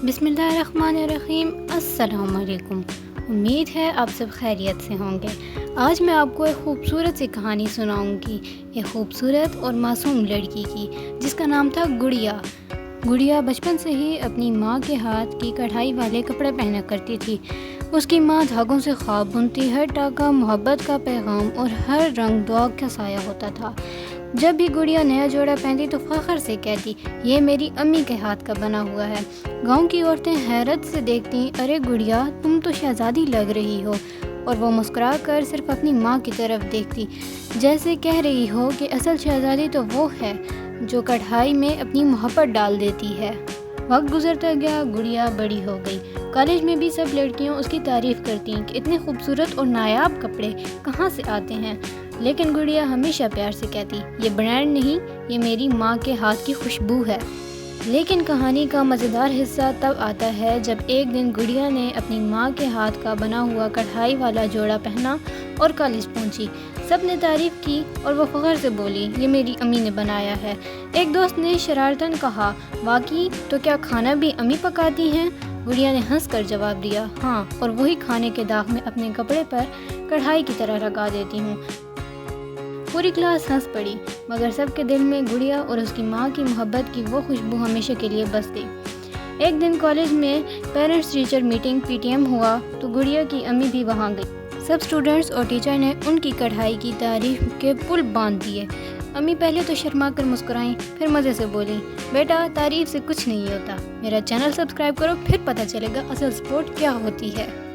بسم اللہ الرحمن الرحیم۔ السلام علیکم۔ امید ہے آپ سب خیریت سے ہوں گے۔ آج میں آپ کو ایک خوبصورت سی کہانی سناؤں گی، ایک خوبصورت اور معصوم لڑکی کی جس کا نام تھا گڑیا۔ گڑیا بچپن سے ہی اپنی ماں کے ہاتھ کی کڑھائی والے کپڑے پہنا کرتی تھی۔ اس کی ماں دھاگوں سے خواب بنتی، ہر ٹاکا محبت کا پیغام اور ہر رنگ دعا کا سایہ ہوتا تھا۔ جب بھی گڑیا نیا جوڑا پہنتی تو فخر سے کہتی، یہ میری امی کے ہاتھ کا بنا ہوا ہے۔ گاؤں کی عورتیں حیرت سے دیکھتی، ارے گڑیا تم تو شہزادی لگ رہی ہو، اور وہ مسکرا کر صرف اپنی ماں کی طرف دیکھتی، جیسے کہہ رہی ہو کہ اصل شہزادی تو وہ ہے جو کڑھائی میں اپنی محبت ڈال دیتی ہے۔ وقت گزرتا گیا، گڑیا بڑی ہو گئی۔ کالج میں بھی سب لڑکیاں اس کی تعریف کرتی کہ اتنے خوبصورت اور نایاب کپڑے کہاں سے آتے ہیں، لیکن گڑیا ہمیشہ پیار سے کہتی، یہ برانڈ نہیں، یہ میری ماں کے ہاتھ کی خوشبو ہے۔ لیکن کہانی کا مزیدار حصہ تب آتا ہے جب ایک دن گڑیا نے اپنی ماں کے ہاتھ کا بنا ہوا کڑھائی والا جوڑا پہنا اور کالج پہنچی۔ سب نے تعریف کی اور وہ فخر سے بولی، یہ میری امی نے بنایا ہے۔ ایک دوست نے شرارتاً کہا، واقعی تو کیا کھانا بھی امی پکاتی ہیں؟ گڑیا نے ہنس کر جواب دیا، ہاں، اور وہی کھانے کے داغ میں اپنے کپڑے پر کڑھائی کی طرح لگا دیتی ہوں۔ پوری کلاس ہنس پڑی، مگر سب کے دل میں گڑیا اور اس کی ماں کی محبت کی وہ خوشبو ہمیشہ کے لیے بس گئی۔ ایک دن کالج میں پیرنٹس ٹیچر میٹنگ PTM ہوا تو گڑیا کی امی بھی وہاں گئی۔ سب اسٹوڈنٹس اور ٹیچر نے ان کی کڑھائی کی تعریف کے پل باندھ دیے۔ امی پہلے تو شرما کر مسکرائیں، پھر مزے سے بولی، بیٹا تعریف سے کچھ نہیں ہوتا، میرا چینل سبسکرائب کرو، پھر پتہ چلے گا اصل سپورٹ کیا ہوتی ہے۔